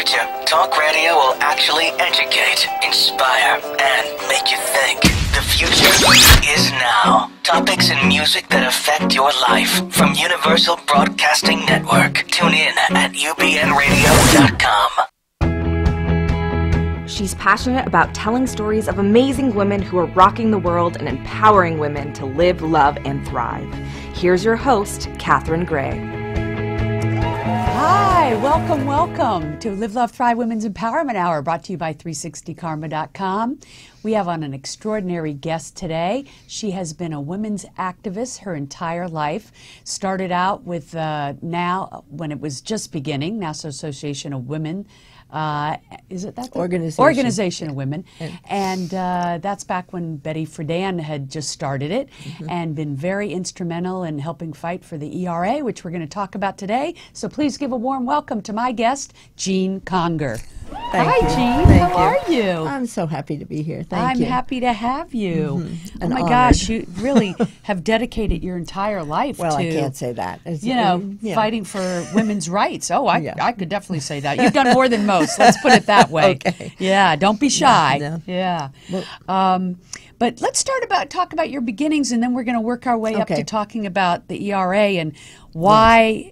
future, talk radio will actually educate, inspire, and make you think. The future is now. Topics and music that affect your life from Universal Broadcasting Network. Tune in at ubnradio.com. She's passionate about telling stories of amazing women who are rocking the world and empowering women to live, love, and thrive. Here's your host, Catherine Gray. Hi, welcome to Live, Love, Thrive Women's Empowerment Hour, brought to you by 360karma.com. We have on an extraordinary guest today. She has been a women's activist her entire life. Started out with now, when it was just beginning, National Association of Women. Is it that? Organization of Women. And that's back when Betty Friedan had just started it and been very instrumental in helping fight for the ERA, which we're going to talk about today. So please give a warm welcome to my guest, Jean Conger. Hi, Jean. How are you? I'm so happy to be here. Thank you. I'm happy to have you. Oh my honored. gosh, you really have dedicated your entire life well, to, I can't say that. Fighting for women's rights. Oh, I could definitely say that. You've done more than most. Let's put it that way. Okay. Yeah, don't be shy. No. Yeah. But let's talk about your beginnings, and then we're going to work our way up to talking about the ERA and why,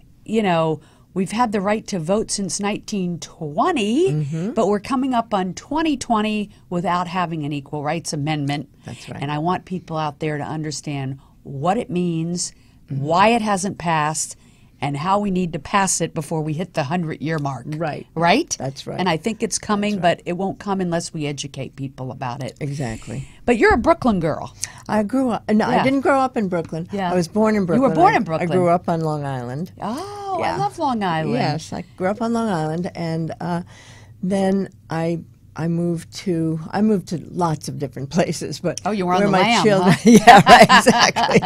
we've had the right to vote since 1920, but we're coming up on 2020 without having an Equal Rights Amendment. That's right. And I want people out there to understand what it means, why it hasn't passed, and how we need to pass it before we hit the 100-year mark. Right. Right? That's right. And I think it's coming, but it won't come unless we educate people about it. Exactly. But you're a Brooklyn girl. I grew up. No, I didn't grow up in Brooklyn. Yeah. I was born in Brooklyn. You were born in Brooklyn. I grew up on Long Island. Oh, Yeah. I love Long Island. Yes, I grew up on Long Island, and then I moved to lots of different places, but you were on where the my lam, children, huh? Yeah, right, exactly.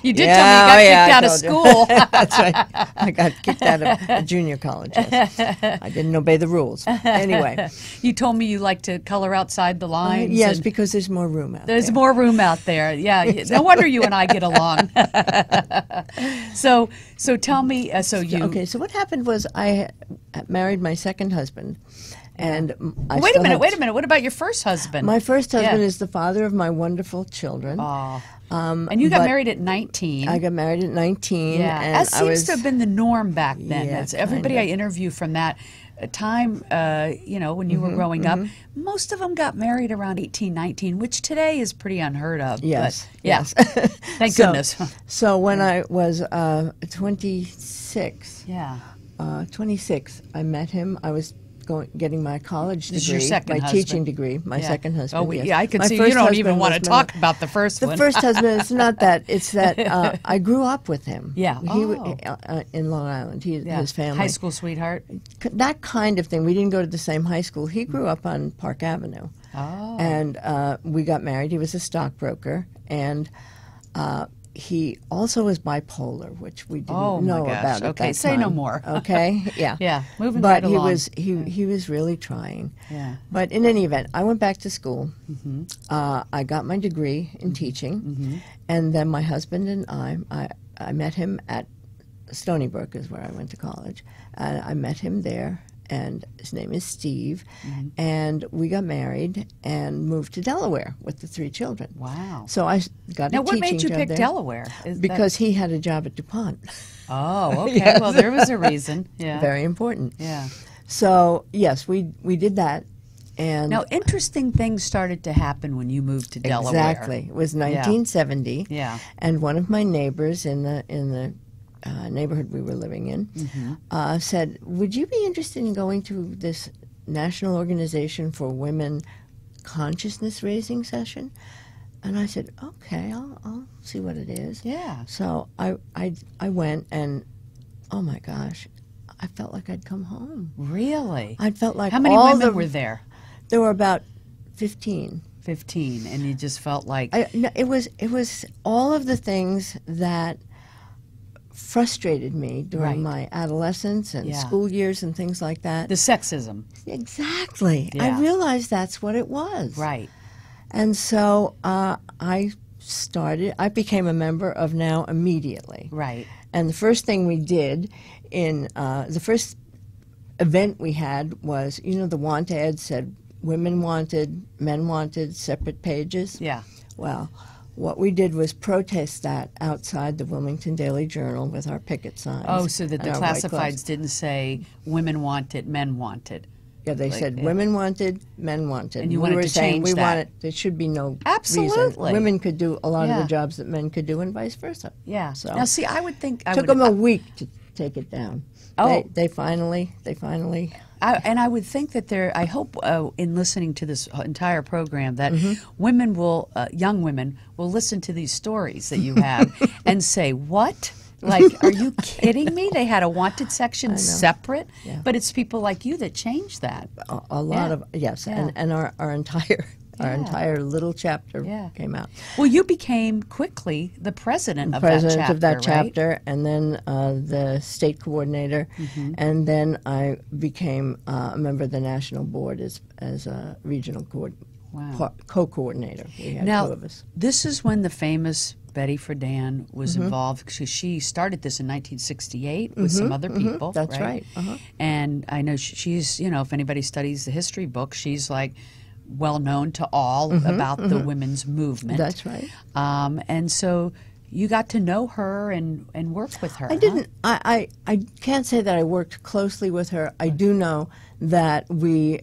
You did tell me you got kicked out of school. That's right. I got kicked out of a junior college. Yes. I didn't obey the rules. Anyway, You told me you like to color outside the lines. yes, and because there's more room out there's there. more room out there. Yeah, no wonder you and I get along. So tell me. Okay, so what happened was I married my second husband. And wait a minute. What about your first husband? My first husband is the father of my wonderful children. Oh. And you got married at 19. I got married at 19. Yeah, and that seems to have been the norm back then. Yeah, That's everybody I interview from that time, when you were growing up, most of them got married around 18, 19, which today is pretty unheard of. Yes. But, yeah. Yes. Thank goodness. So when I was 26, 26, I met him. I was getting my college degree, This is your second my husband. Teaching degree, my second husband. Oh, yes. yeah, I can My see you first don't even husband want to was talk about the first one. The first husband, it's not that. It's that I grew up with him. Yeah. He in Long Island. His family. High school sweetheart. That kind of thing. We didn't go to the same high school. He grew up on Park Avenue. Oh. And we got married. He was a stockbroker. And he also was bipolar, which we didn't know about at that say time. no more. Okay, yeah. Yeah, moving but right along. he was really trying. Yeah. But in any event, I went back to school. I got my degree in teaching. And then my husband and I met him at Stony Brook is where I went to college. And I met him there. And his name is Steve, and we got married and moved to Delaware with the 3 children. Wow! So I got now, a what teaching made you job pick there Delaware? because he had a job at DuPont. Oh, okay. Yes. Well, there was a reason. Yeah. Very important. Yeah. So yes, we did that. And now, interesting things started to happen when you moved to Delaware. Exactly. It was 1970. Yeah. And one of my neighbors in the neighborhood we were living in said, "Would you be interested in going to this National Organization for Women consciousness raising session?" And I said, "Okay, I'll see what it is." Yeah. So I went, and oh my gosh, I felt like I'd come home. Really? I felt like how many women were there? There were about 15. 15, and you just felt like it was all of the things that frustrated me during my adolescence and school years and things like that. The sexism. Exactly. Yeah. I realized that's what it was. Right. And so I became a member of NOW immediately. Right. And the first thing we did in the first event we had was, you know, the want ad said women wanted, men wanted, separate pages. Yeah. Well, what we did was protest that outside the Wilmington Daily Journal with our picket signs. Oh, so that the and our white classifieds gloves. didn't say women wanted, men wanted. Yeah, they Like, said yeah. women wanted, men wanted. And you we wanted were to saying change we that. wanted, there should be no Absolutely. reason. Women could do a lot of Yeah. the jobs that men could do and vice versa. Yeah. So Now, see, I would think I took would, them a week to take it down. Oh. They finally, and I would think that there. I hope in listening to this entire program that Mm-hmm. women will, young women will listen to these stories that you have and say, "What? Like, are you kidding me? They had a wanted section separate." Yeah. But it's people like you that changed that. a lot Yeah. of, yes, Yeah. and our entire, our Yeah. entire little chapter Yeah. came out. Well, you became quickly the president of President that chapter, of that right? chapter, and then the state coordinator, Mm-hmm. and then I became a member of the national board as a regional Wow. co-coordinator. We had Now, two of us. this is when the famous Betty Friedan was involved. She started this in 1968 with some other people. That's right. And I know she's, you know, if anybody studies the history book, she's like well known to all about the women's movement. That's right. And so you got to know her and work with her. I didn't. I can't say that I worked closely with her. I do know that we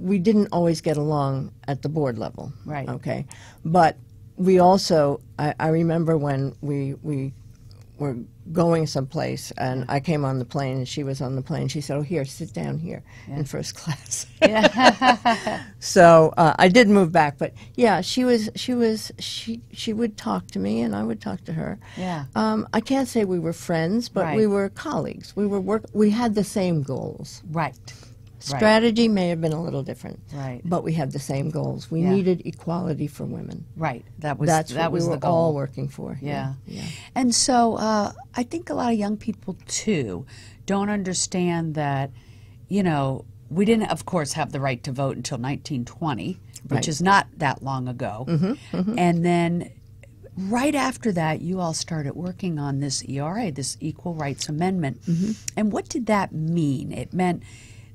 didn't always get along at the board level. Right. Okay. But we also. I remember when we were going someplace, and I came on the plane, and she was on the plane. She said, "Oh, here, sit down here in first class." So I did move back, but yeah, she would talk to me, and I would talk to her. Yeah. I can't say we were friends, but we Right. were colleagues. We had the same goals. Right. Strategy may have been a little different, Right. but we had the same goals. We Yeah. needed equality for women. Right. That was That's that what was we were the goal. all working for. Yeah. Yeah. And so I think a lot of young people, too, don't understand that, you know, we didn't, of course, have the right to vote until 1920, which Right. is not that long ago. And then right after that, you all started working on this ERA, this Equal Rights Amendment. And what did that mean? It meant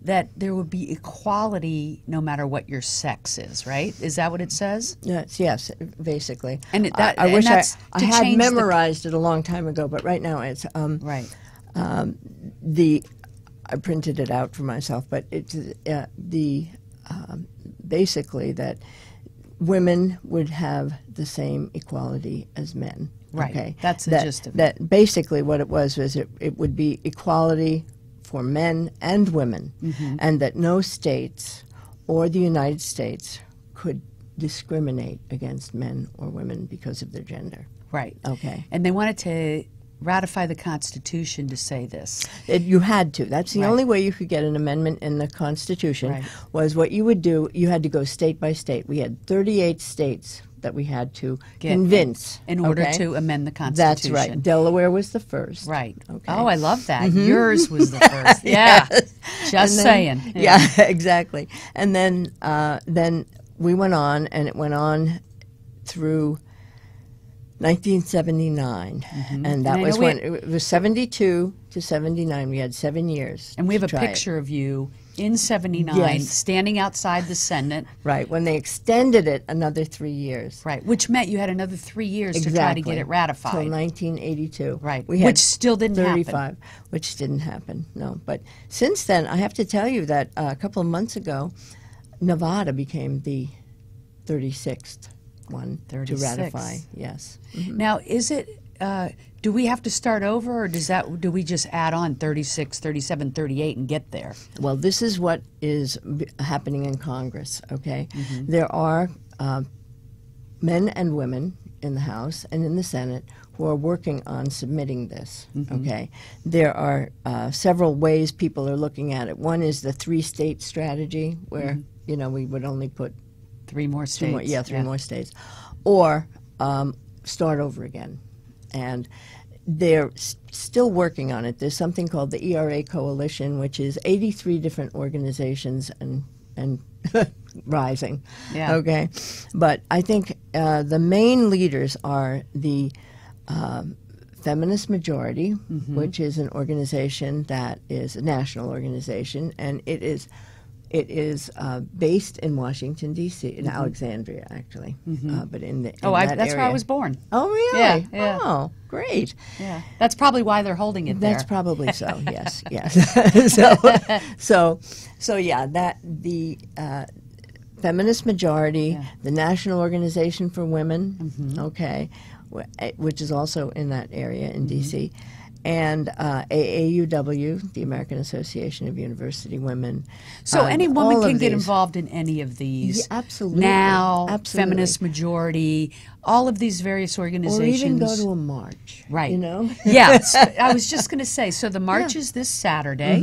that there would be equality no matter what your sex is, right? Is that what it says? Yes, basically. And I and wish that's I to had change the- memorized it a long time ago, but right now it's Right. I printed it out for myself, but it's basically that women would have the same equality as men. Right. Okay? That's the gist of it. That basically what it was it would be equality for men and women, and that no states or the United States could discriminate against men or women because of their gender. Right. Okay. And they wanted to ratify the Constitution to say this. You had to. That's the Right. only way you could get an amendment in the Constitution. Right. Was what you would do. You had to go state by state. We had 38 states that we had to Get convince in order okay? to amend the Constitution. That's right. Delaware was the first. Right. Okay. Oh, I love that. Yours was the first. Yeah. Just And then- saying. Yeah, exactly. And then we went on, and it went on through 1979, and that And I was know when it was 72 to 79. We had 7 years. And we have to a try it. picture of you in 79 Yes. standing outside the Senate. Right, when they extended it another 3 years. Right. Which meant you had another 3 years to try to get it ratified. Till 1982. Right, We had which still didn't happen. 35, which didn't happen, no. But since then, I have to tell you that a couple of months ago, Nevada became the 36th one 36. to ratify, yes. Now, is it, do we have to start over, or do we just add on 36, 37, 38 and get there? Well, this is what is happening in Congress, okay? There are men and women in the House and in the Senate who are working on submitting this, okay? There are several ways people are looking at it. One is the three-state strategy where, you know, we would only put 3 more states. three more states. Or start over again. And they're still working on it. There's something called the ERA Coalition, which is 83 different organizations and rising. Yeah. Okay? But I think the main leaders are the Feminist Majority, which is an organization that is a national organization, and it is based in Washington, D.C., in Alexandria, actually, but in that that's area. where I was born. Oh, really? Yeah, yeah. Oh, great. Yeah, that's probably why they're holding it there. That's probably so. Yes, yes. So yeah, that the Feminist Majority, the National Organization for Women, okay, which is also in that area in D.C., and AAUW, the American Association of University Women. So any woman can get these. involved in any of these. Yeah, absolutely. Now, Absolutely. Feminist Majority, all of these various organizations. Or even go to a march. Right. You know? Yes. I was just going to say, so the march is this Saturday.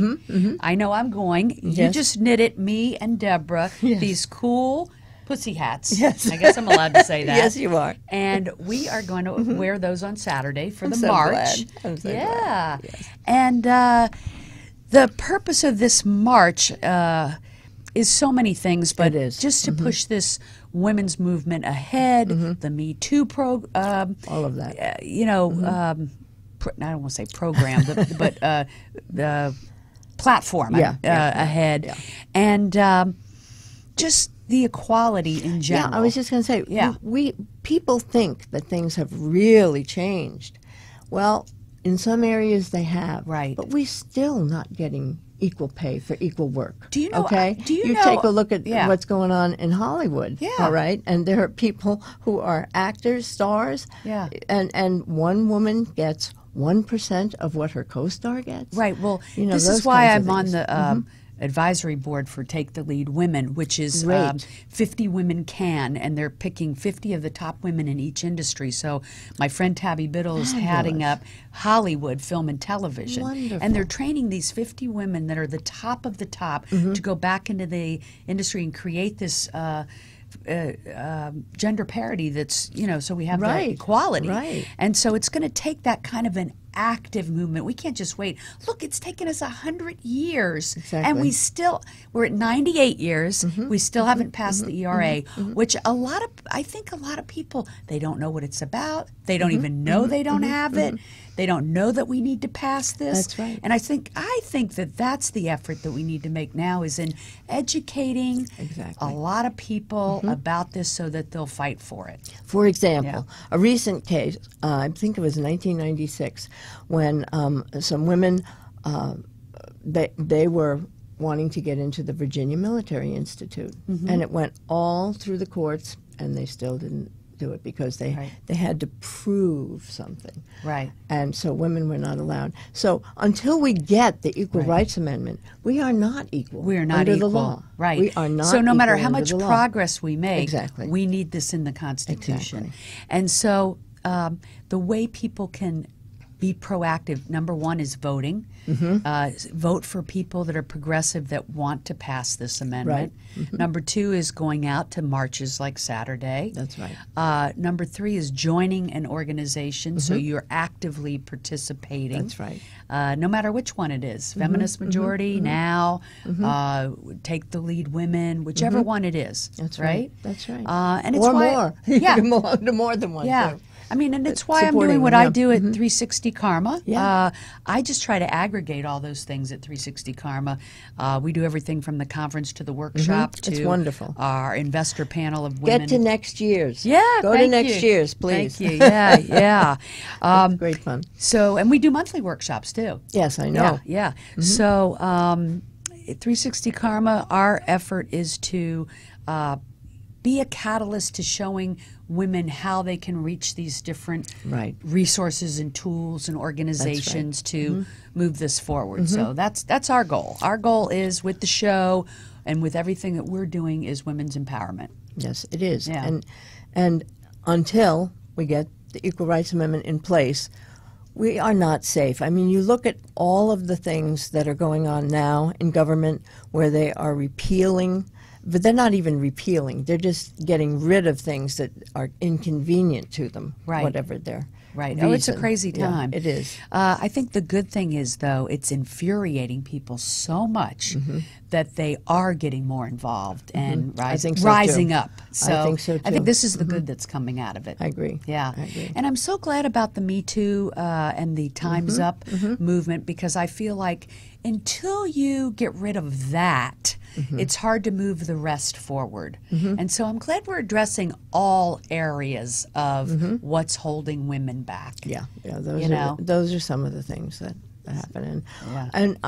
I know I'm going. You Yes. just knitted me and Deborah these cool pussy hats. Yes. I guess I'm allowed to say that. Yes, you are. And we are going to wear those on Saturday for the so march. glad. I'm so glad. Yes. And the purpose of this march is so many things, but It is. just to push this women's movement ahead, the Me Too All of that. I don't want to say program, but the platform ahead, and just the equality in general. Yeah, I was just going to say, we people think that things have really changed. Well, in some areas they have, Right. But we're still not getting equal pay for equal work. Do you know? Okay, Do you know? take a look at Yeah. what's going on in Hollywood. Yeah. All right, and there are people who are actors, stars. Yeah. and one woman gets 1% of what her co-star gets. Right. Well, You know, this those is why kinds of I'm on things. the advisory board for Take the Lead Women, which is Great. 50 Women Can, and they're picking 50 of the top women in each industry. So my friend Tabby Biddle is heading up Hollywood film and television. Wonderful. And they're training these 50 women that are the top of the top to go back into the industry and create this gender parity that's, so we have that Right. equality. Right. And so it's going to take that kind of an active movement. We can't just wait. Look, it's taken us 100 years. Exactly. And we're at 98 years. We still haven't passed the ERA, which I think a lot of people, they don't know what it's about. They don't even know they don't have it. They don't know that we need to pass this. That's right. And I think that that's the effort that we need to make now, is in educating Exactly. a lot of people about this so that they'll fight for it. For example, a recent case, I think it was 1996, when some women, they were wanting to get into the Virginia Military Institute, and it went all through the courts, and they still didn't do it because they had to prove something. Right. And so women were not allowed. So until we get the Equal Rights Amendment, we are not equal. We are not under equal. the law. Right. We are not So no matter equal how under much the law. progress we make, Exactly. we need this in the Constitution. Exactly. And so the way people can be proactive, number one, is voting. Vote for people that are progressive that want to pass this amendment. Number two is going out to marches like Saturday. That's right. Number three is joining an organization, so you're actively participating. That's right. No matter which one it is, Feminist Majority, Now, Take the Lead Women, whichever one it is. That's right. That's right. And it's or why, more. Yeah. You can belong to more than one. Yeah. too. I mean, and it's why I'm Supporting doing what them, I yeah. do at 360 Karma. Yeah. I just try to aggregate all those things at 360 Karma. We do everything from the conference to the workshop to It's wonderful. our investor panel of women. Get to next year's. Yeah, Go to thank next you. year's, please. Thank you. Yeah, yeah. Great fun. So, and we do monthly workshops too. Yes, I know. Yeah, yeah. So, at 360 Karma, our effort is to be a catalyst to showing women how they can reach these different resources and tools and organizations to move this forward. So that's our goal. Our goal is, with the show and with everything that we're doing, is women's empowerment. Yes, it is. Yeah. And until we get the Equal Rights Amendment in place, we are not safe. I mean, you look at all of the things that are going on now in government where they are repealing, but they're not even repealing. They're just getting rid of things that are inconvenient to them, whatever their Right. Oh, it's a reason. crazy time. Yeah, it is. I think the good thing is, though, it's infuriating people so much that they are getting more involved and think so, rising too. up. So I think so, I think too. this is the good that's coming out of it. I agree. Yeah. I agree. And I'm so glad about the Me Too and the Time's Up movement, because I feel like until you get rid of that, it's hard to move the rest forward. And so I'm glad we're addressing all areas of what's holding women back. Yeah, those are some of the things that happen. And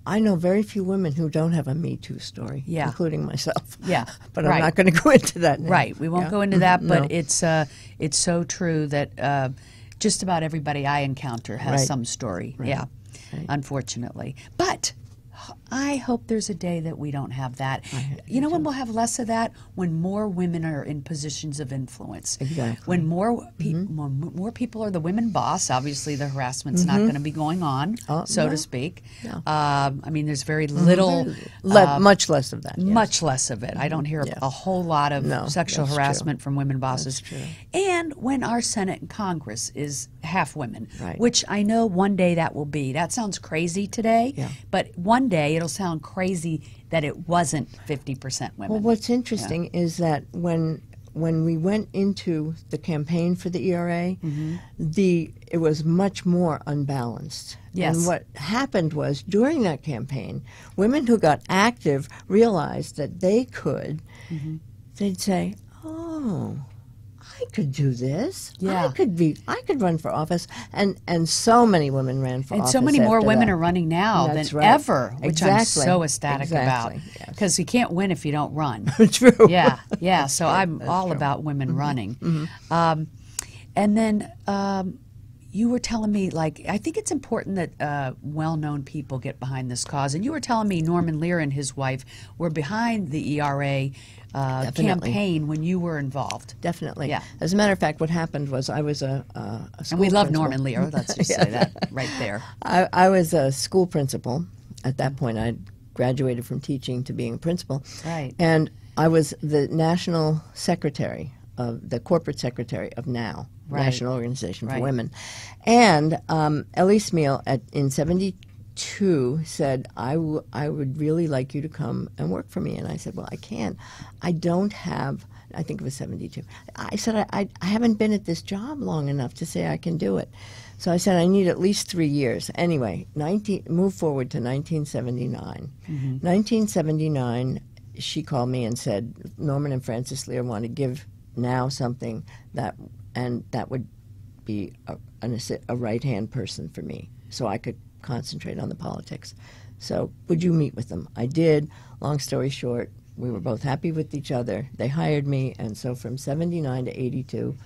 I know very few women who don't have a Me Too story, including myself. Yeah, but I'm not going to go into that now. Right, we won't go into that, but it's so true that just about everybody I encounter has some story. Yeah, unfortunately. But I hope there's a day that we don't have that. You know when we'll have less of that? When more women are in positions of influence. Exactly. When more people are the women boss, obviously the harassment's not going to be going on, so to speak. No. I mean, there's very little... much less of that. Yes. Much less of it. I don't hear a whole lot of sexual harassment from women bosses. That's true. And when our Senate and Congress is half women, Right. which I know one day that will be. That sounds crazy today, but one day it'll sound crazy that it wasn't 50% women. Well, what's interesting is that when we went into the campaign for the ERA, it was much more unbalanced. Yes. And what happened was during that campaign, women who got active realized that they could. They'd say, "Oh, I could do this. Yeah. I could run for office." And so many women ran for and office. so many more after women that. are running now That's than right. ever, which I'm Exactly. so ecstatic Exactly. about. Yes. Because you can't win if you don't run. True. Yeah. So I'm all about women running. And then you were telling me, like, I think it's important that well-known people get behind this cause. And you were telling me Norman Lear and his wife were behind the ERA campaign when you were involved. Definitely. Yeah. As a matter of fact, what happened was I was a school And we love principal. Norman Lear. Let's just say that right there. I was a school principal. At that point, I graduated from teaching to being a principal. Right. And I was the national secretary the corporate secretary of NOW, Right. National Organization for Right. Women. And Ellie Smeal in 72 said, I would really like you to come and work for me. And I said, well, I can't. I don't have, I think it was 72. I said, I haven't been at this job long enough to say I can do it. So I said, I need at least 3 years. Anyway, move forward to 1979. 1979, she called me and said, Norman and Frances Lear want to give NOW something that would be a right-hand person for me, so I could concentrate on the politics. So would you meet with them? I did. Long story short, we were both happy with each other. They hired me, and so from 79 to 82,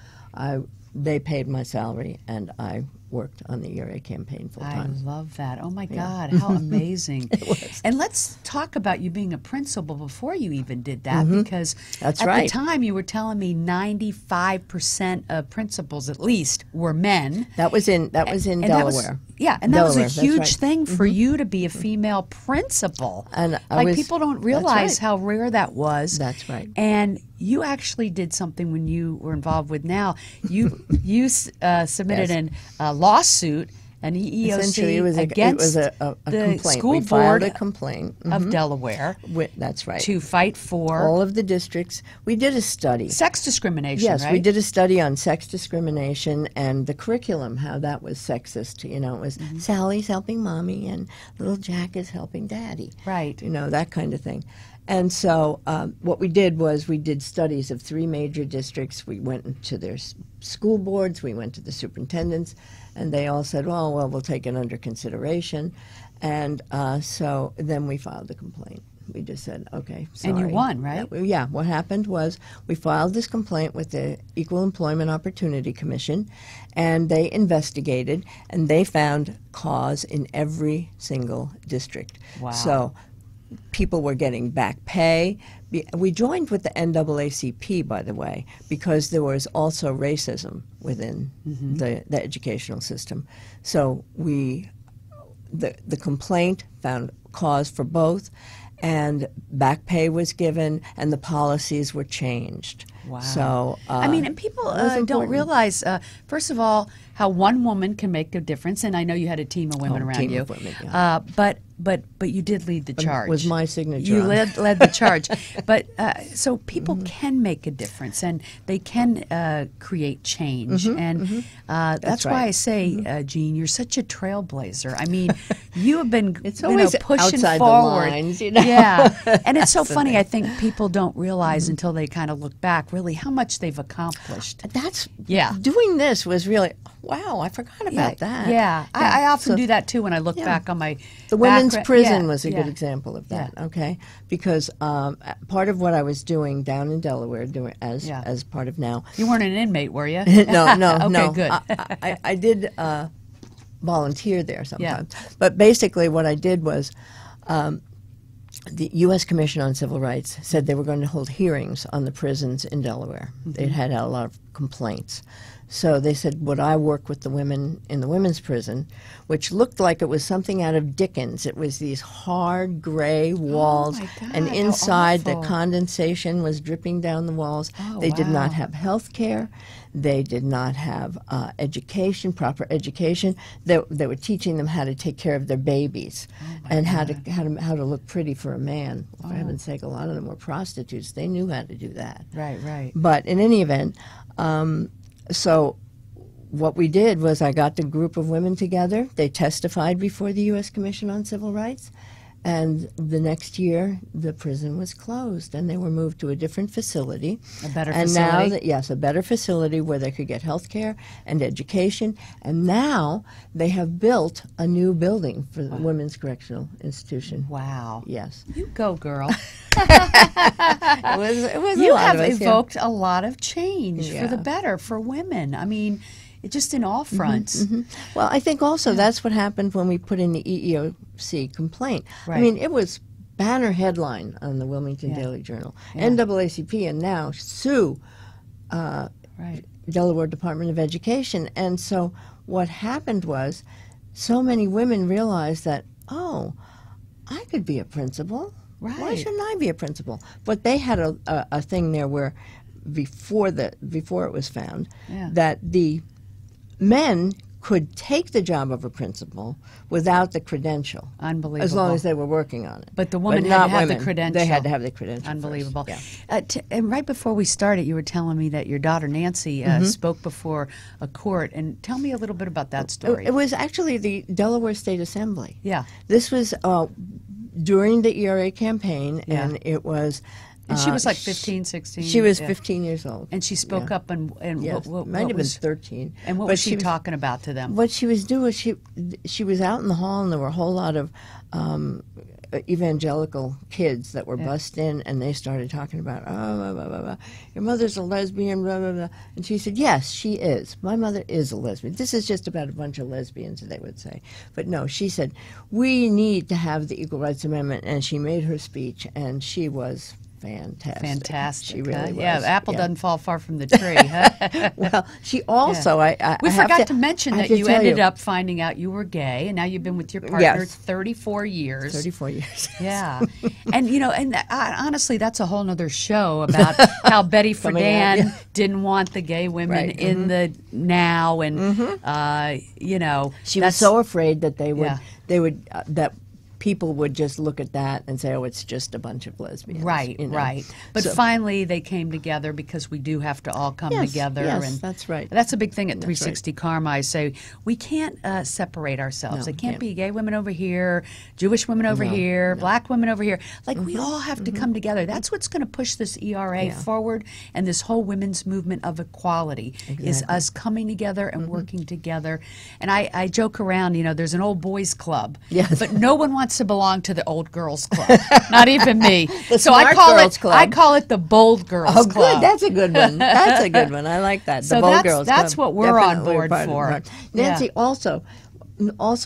they paid my salary, and I worked on the ERA campaign full time. I love that. Oh my God, how amazing. It was. And let's talk about you being a principal before you even did that, because That's at right. the time you were telling me 95% of principals at least were men. That was in Delaware. And that Delaware, was a that's huge right. thing for you to be a female principal. And people don't realize right. how rare that was. That's right. And you actually did something when you were involved with NOW. You submitted a lawsuit, an Essentially, EEOC it against was a the complaint. school We board filed a complaint of Delaware That's right. to fight for all of the districts. We did a study. sex discrimination, Yes, right? we did a study on sex discrimination and the curriculum, how that was sexist. You know, it was Sally's helping mommy and little Jack is helping daddy. Right. You know, that kind of thing. And so what we did was we did studies of 3 major districts. We went to their school boards, we went to the superintendents, and they all said, well, we'll take it under consideration. And so then we filed a complaint. We just said, okay, sorry. And you won, right? Yeah, what happened was we filed this complaint with the Equal Employment Opportunity Commission, and they investigated, and they found cause in every single district. Wow. So people were getting back pay. We joined with the NAACP, by the way, because there was also racism within the educational system. So the complaint found cause for both, and back pay was given, and the policies were changed. Wow. So I mean, and people that was don't important. realize, first of all, how one woman can make a difference. And I know you had a team of women around team you. of women, yeah. But you did lead the charge. Was my signature. You led the charge. But so people can make a difference, and they can create change. And that's why right. I say, Jean, you're such a trailblazer. I mean, you have been It's always pushing outside forward. the lines, you know? Yeah. And it's so funny. I think people don't realize until they kind of look back, really, how much they've accomplished. That's Yeah. Doing this was really wow. I forgot about that. Yeah. I often do that too when I look back on my The women's prison Yeah, was a good example of that. Okay, because part of what I was doing down in Delaware, as part of now. You weren't an inmate, were you? No, Okay, no. good. I did volunteer there sometimes, but basically what I did was. The U.S. Commission on Civil Rights said they were going to hold hearings on the prisons in Delaware. They'd had a lot of complaints. So they said, would I work with the women in the women's prison, which looked like it was something out of Dickens. It was these hard gray walls, my God, and how inside the awful. condensation was dripping down the walls. They did not have health care. They did not have education, proper education. They were teaching them how to take care of their babies and how to look pretty for a man. For heaven's sake, a lot of them were prostitutes. They knew how to do that. Right. But in any event, so what we did was I got the group of women together. They testified before the U.S. Commission on Civil Rights. And the next year, the prison was closed, and they were moved to a different facility. A better and facility? Now, yes, a better facility where they could get health care and education. And now they have built a new building for the Women's Correctional Institution. Wow. Yes. You go, girl. It was You a lot have of us, yeah. evoked a lot of change for the Yeah. better for women. I mean, just in all fronts. Well, I think also that's what happened when we put in the EEOC complaint. Right. I mean, it was banner headline on the Wilmington Daily Journal. NAACP and now sue Right. Delaware Department of Education. And so what happened was so many women realized that, oh, I could be a principal. Right. Why shouldn't I be a principal? But they had a thing there where before it was found that the men could take the job of a principal without the credential. Unbelievable. As long as they were working on it. But the woman had not to have the women. credential. They had to have the credential. Unbelievable. First. Yeah. And right before we started, you were telling me that your daughter Nancy spoke before a court. And tell me a little bit about that story. It was actually the Delaware State Assembly. Yeah. This was during the ERA campaign, and it was... And she was like 15, 16? She was 15 years old. And she spoke up and Yes, what might have was, been 13. And what But was she talking about to them? What she was doing was she was out in the hall, and there were a whole lot of evangelical kids that were bussed in, and they started talking about, blah, blah, blah, blah. Your mother's a lesbian, blah, blah, blah. And she said, yes, she is. My mother is a lesbian. This is just about a bunch of lesbians, they would say. But no, she said, we need to have the Equal Rights Amendment, and she made her speech, and she was... Fantastic. She really was. Yeah, the apple doesn't fall far from the tree. Huh? Well, she also, we forgot to mention I that have you to tell ended up finding out you were gay, and now you've been with your partner 34 years. 34 years. Yeah. And, honestly, that's a whole nother show about how Betty Friedan didn't want the gay women in the now, and, She was so afraid that that people would just look at that and say, oh, it's just a bunch of lesbians. Right. But finally, they came together because we do have to all come together. Yes, and that's right. That's a big thing at 360 Karma. I say we can't separate ourselves. They can't be gay women over here, Jewish women over here, black women over here. Like, we all have to come together. That's what's going to push this ERA forward, and this whole women's movement of equality is us coming together and working together. And I joke around, there's an old boys club, but no one wants to belong to the old girls club, not even me. So I call it the bold girls club. Good. That's a good one. That's a good one. I like that. So the bold girls that's club. what we're Definitely on board for. Nancy also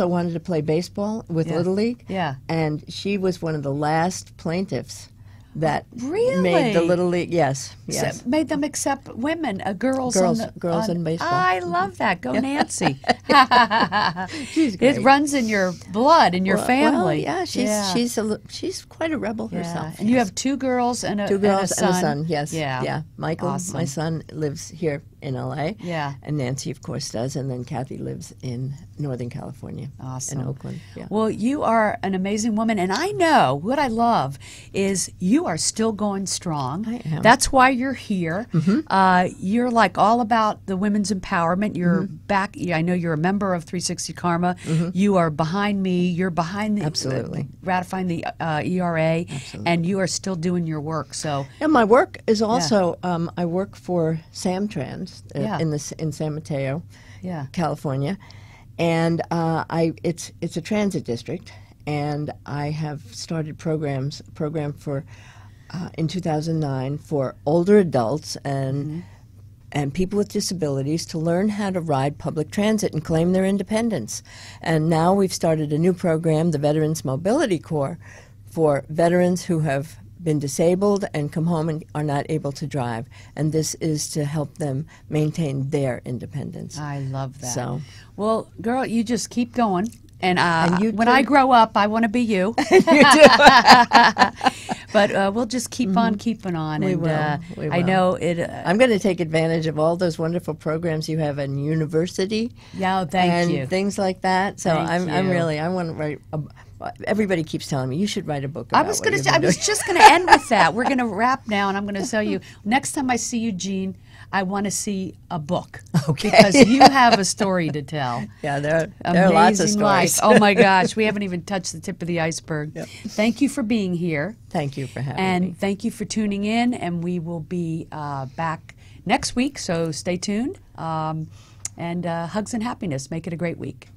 wanted to play baseball with Little League. Yeah. And she was one of the last plaintiffs that Really? made the Little League. Yes. So made them accept women, girls in baseball. I love that. Go Nancy. She's great. It runs in your blood, in your family. Well, she's quite a rebel herself. And you have two girls and a Two girls and a son. Yes. Yeah. Michael, Awesome. my son, lives here in LA. Yeah. And Nancy, of course, does. And then Kathy lives in Northern California. Awesome. In Oakland. Yeah. Well, you are an amazing woman, and I know what I love is you are still going strong. I am. That's why you're here. You're like all about the women's empowerment. You're back. I know you're a member of 360 Karma. You are behind me. You're behind the Absolutely. Ratifying the ERA, Absolutely. and you are still doing your work. So And my work is also, I work for Samtrans Yeah. in San Mateo, yeah. California, and it's a transit district, and I have started a program for in 2009 for older adults and people with disabilities to learn how to ride public transit and claim their independence. And now we've started a new program, the Veterans Mobility Corps, for veterans who have been disabled and come home and are not able to drive. And this is to help them maintain their independence. I love that. So, well, girl, you just keep going. And you when too. I grow up, I want to be you. you do. But we'll just keep on keeping on. We and will. We I will. know it. I'm going to take advantage of all those wonderful programs you have in university. Yeah, thank and you. things like that. So Thank I'm you. really, I want to write. Everybody keeps telling me you should write a book about I was what going you've to. been I was doing. just going to end with that. We're going to wrap now, and I'm going to tell you next time I see you, Jean, I want to see a book. Okay. Because you have a story to tell. Yeah, there are lots of Amazing life. stories. Oh my gosh, we haven't even touched the tip of the iceberg. Yep. Thank you for being here. Thank you for having And me. thank you for tuning in, and we will be back next week, so stay tuned. And hugs and happiness. Make it a great week.